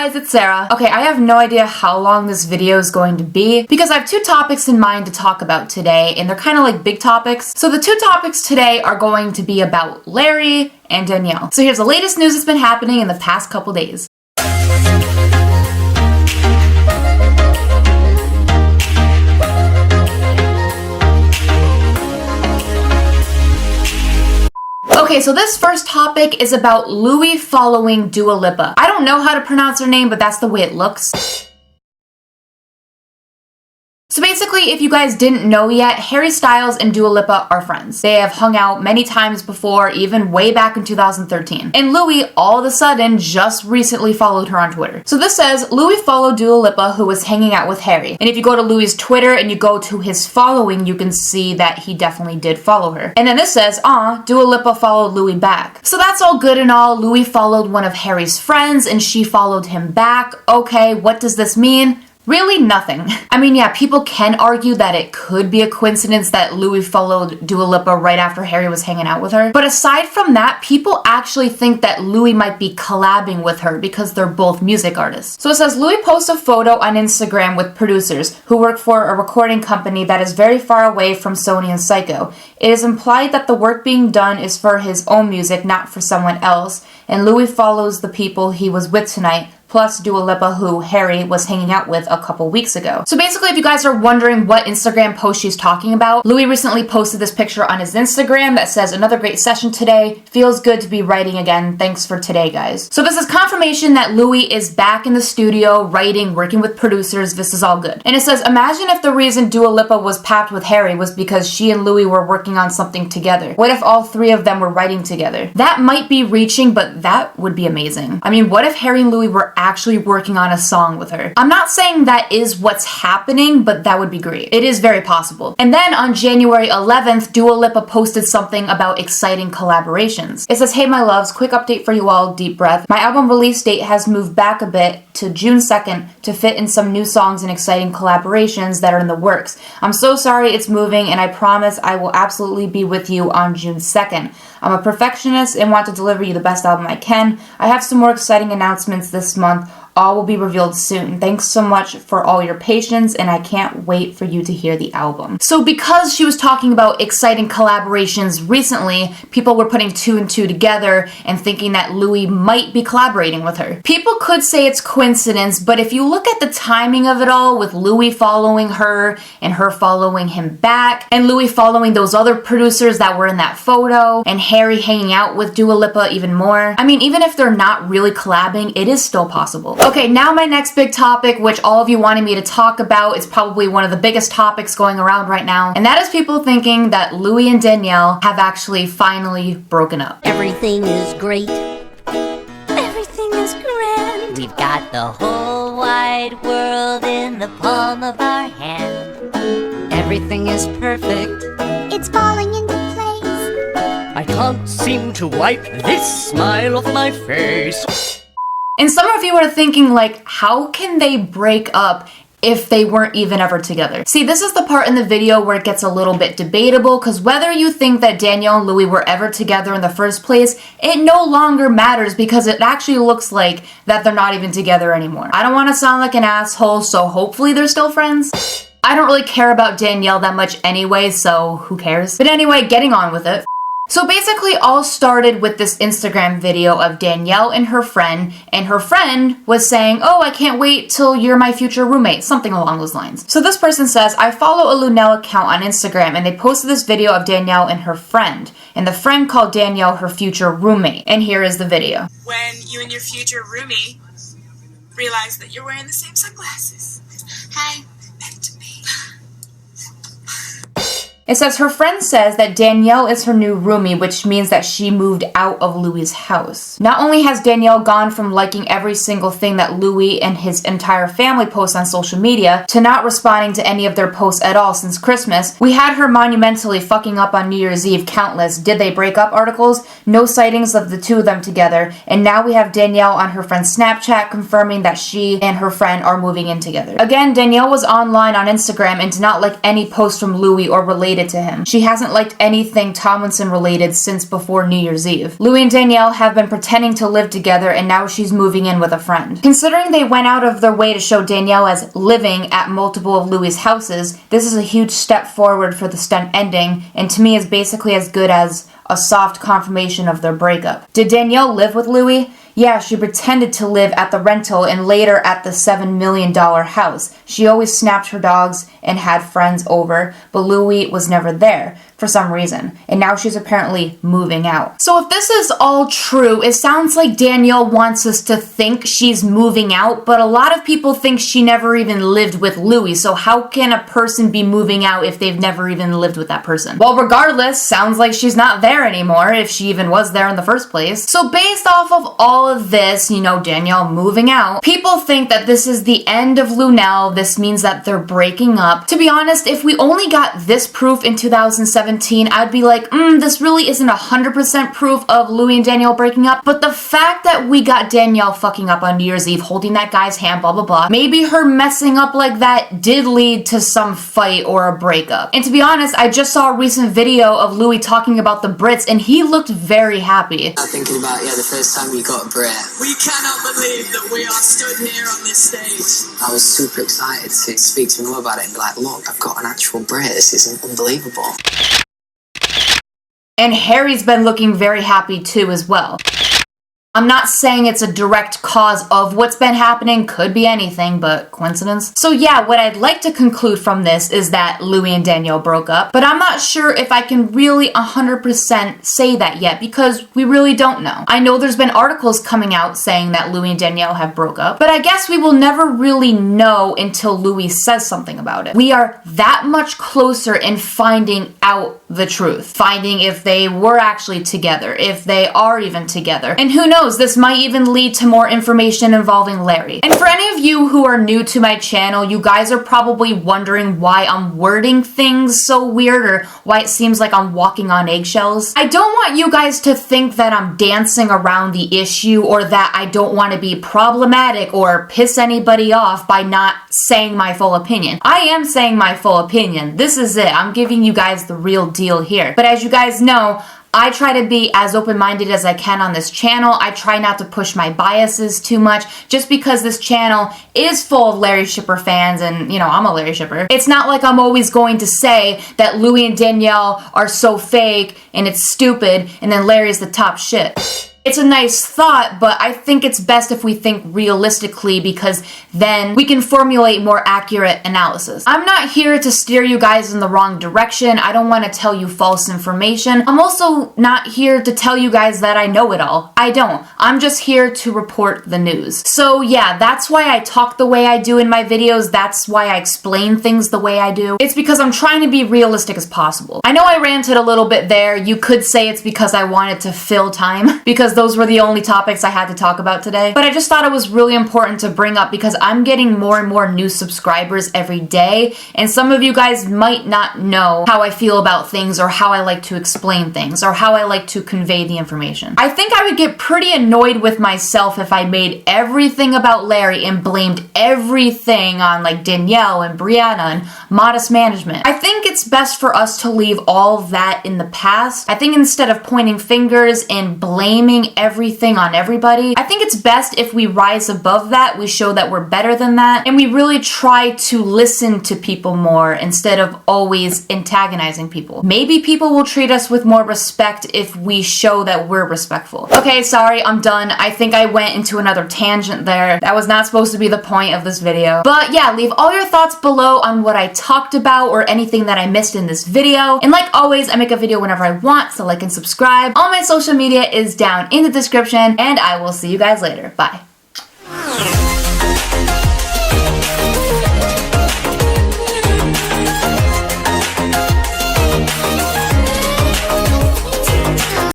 guys, it's Sarah. Okay, I have no idea how long this video is going to be because I have two topics in mind to talk about today, and they're kind of like big topics. So the two topics today are going to be about Larry and Danielle. So here's the latest news that's been happening in the past couple days. Okay, so this first topic is about Louis following Dua Lipa. I don't know how to pronounce her name, but that's the way it looks. So basically, if you guys didn't know yet, Harry Styles and Dua Lipa are friends. They have hung out many times before, even way back in 2013. And Louis, all of a sudden, just recently followed her on Twitter. So this says, Louis followed Dua Lipa, who was hanging out with Harry. And if you go to Louis' Twitter and you go to his following, you can see that he definitely did follow her. And then this says, Dua Lipa followed Louis back. So that's all good and all. Louis followed one of Harry's friends and she followed him back. Okay, what does this mean? Really nothing. I mean, yeah, people can argue that it could be a coincidence that Louis followed Dua Lipa right after Harry was hanging out with her. But aside from that, people actually think that Louis might be collabing with her because they're both music artists. So it says, Louis posts a photo on Instagram with producers who work for a recording company that is very far away from Sony and Psycho. It is implied that the work being done is for his own music, not for someone else. And Louis follows the people he was with tonight, plus Dua Lipa, who Harry was hanging out with a couple weeks ago. So basically, if you guys are wondering what Instagram post she's talking about, Louis recently posted this picture on his Instagram that says, another great session today. Feels good to be writing again. Thanks for today, guys. So this is confirmation that Louis is back in the studio, writing, working with producers. This is all good. And it says, imagine if the reason Dua Lipa was papped with Harry was because she and Louis were working on something together. What if all three of them were writing together? That might be reaching, but that would be amazing. I mean, what if Harry and Louis were actually working on a song with her? I'm not saying that is what's happening, but that would be great. It is very possible. And then on January 11th, Dua Lipa posted something about exciting collaborations. It says, hey my loves, quick update for you all, deep breath. My album release date has moved back a bit to June 2nd to fit in some new songs and exciting collaborations that are in the works. I'm so sorry it's moving, and I promise I will absolutely be with you on June 2nd. I'm a perfectionist and want to deliver you the best album I can. I have some more exciting announcements this month. All will be revealed soon. Thanks so much for all your patience, and I can't wait for you to hear the album. So because she was talking about exciting collaborations recently, people were putting two and two together and thinking that Louis might be collaborating with her. People could say it's coincidence, but if you look at the timing of it all, with Louis following her and her following him back, and Louis following those other producers that were in that photo, and Harry hanging out with Dua Lipa even more, I mean, even if they're not really collabing, it is still possible. Okay, now my next big topic, which all of you wanted me to talk about, is probably one of the biggest topics going around right now, and that is people thinking that Louis and Danielle have actually finally broken up. Everything is great. Everything is grand. We've got the whole wide world in the palm of our hand. Everything is perfect. It's falling into place. I can't seem to wipe this smile off my face. And some of you are thinking, like, how can they break up if they weren't even ever together? See, this is the part in the video where it gets a little bit debatable, because whether you think that Danielle and Louis were ever together in the first place, it no longer matters because it actually looks like that they're not even together anymore. I don't want to sound like an asshole, so hopefully they're still friends. I don't really care about Danielle that much anyway, so who cares? But anyway, getting on with it. So basically all started with this Instagram video of Danielle and her friend was saying, oh, I can't wait till you're my future roommate, something along those lines. So this person says, I follow a Lounelle account on Instagram and they posted this video of Danielle and her friend, and the friend called Danielle her future roommate, and here is the video. When you and your future roomie realize that you're wearing the same sunglasses. Hi, back to me. It says her friend says that Danielle is her new roomie, which means that she moved out of Louis' house. Not only has Danielle gone from liking every single thing that Louis and his entire family post on social media to not responding to any of their posts at all since Christmas, we had her monumentally fucking up on New Year's Eve countless "did they break up" articles, no sightings of the two of them together, and now we have Danielle on her friend's Snapchat confirming that she and her friend are moving in together. Again, Danielle was online on Instagram and did not like any post from Louis or related related to him. She hasn't liked anything Tomlinson related since before New Year's Eve. Louis and Danielle have been pretending to live together, and now she's moving in with a friend. Considering they went out of their way to show Danielle as living at multiple of Louis' houses, this is a huge step forward for the stunt ending, and to me is basically as good as a soft confirmation of their breakup. Did Danielle live with Louis? Yeah, she pretended to live at the rental and later at the $7 million house. She always snapped her dogs and had friends over, but Louis was never there for some reason, and now she's apparently moving out. So if this is all true, it sounds like Danielle wants us to think she's moving out, but a lot of people think she never even lived with Louis, so how can a person be moving out if they've never even lived with that person? Well, regardless, sounds like she's not there anymore, if she even was there in the first place. So based off of all of this, you know, Danielle moving out, people think that this is the end of Lounelle. This means that they're breaking up. To be honest, if we only got this proof in 2017, I'd be like, this really isn't 100% proof of Louis and Danielle breaking up, but the fact that we got Danielle fucking up on New Year's Eve, holding that guy's hand, blah, blah, blah, maybe her messing up like that did lead to some fight or a breakup. And to be honest, I just saw a recent video of Louis talking about the Brits, and he looked very happy. I'm thinking about, the first time you got a Brit. We cannot believe that we are stood here on this stage. I was super excited to speak to him about it and be like, look, I've got an actual Brit. This is unbelievable. And Harry's been looking very happy too as well. I'm not saying it's a direct cause of what's been happening, could be anything, but coincidence. So yeah, what I'd like to conclude from this is that Louis and Danielle broke up, but I'm not sure if I can really 100% say that yet because we really don't know. I know there's been articles coming out saying that Louis and Danielle have broke up, but I guess we will never really know until Louis says something about it. We are that much closer in finding out the truth, finding if they were actually together, if they are even together, and who knows, this might even lead to more information involving Larry. And for any of you who are new to my channel, you guys are probably wondering why I'm wording things so weird or why it seems like I'm walking on eggshells. I don't want you guys to think that I'm dancing around the issue or that I don't want to be problematic or piss anybody off by not saying my full opinion. I am saying my full opinion. This is it. I'm giving you guys the real deal here. But as you guys know, I try to be as open-minded as I can on this channel. I try not to push my biases too much just because this channel is full of Larry Shipper fans and, you know, I'm a Larry Shipper. It's not like I'm always going to say that Louis and Danielle are so fake and it's stupid and then Larry's the top shit. It's a nice thought, but I think it's best if we think realistically because then we can formulate more accurate analysis. I'm not here to steer you guys in the wrong direction. I don't want to tell you false information. I'm also not here to tell you guys that I know it all. I don't. I'm just here to report the news. So yeah, that's why I talk the way I do in my videos. That's why I explain things the way I do. It's because I'm trying to be realistic as possible. I know I ranted a little bit there. You could say it's because I wanted to fill time because those were the only topics I had to talk about today. But I just thought it was really important to bring up because I'm getting more and more new subscribers every day, and some of you guys might not know how I feel about things or how I like to explain things or how I like to convey the information. I think I would get pretty annoyed with myself if I made everything about Larry and blamed everything on like Danielle and Brianna and Modest Management. I think it's best for us to leave all that in the past. I think instead of pointing fingers and blaming everything on everybody, I think it's best if we rise above that, we show that we're better than that, and we really try to listen to people more instead of always antagonizing people. Maybe people will treat us with more respect if we show that we're respectful. Okay, sorry, I'm done. I think I went into another tangent there. That was not supposed to be the point of this video. But yeah, leave all your thoughts below on what I talked about or anything that I missed in this video. And like always, I make a video whenever I want, so like and subscribe. All my social media is down in the description, and I will see you guys later. Bye.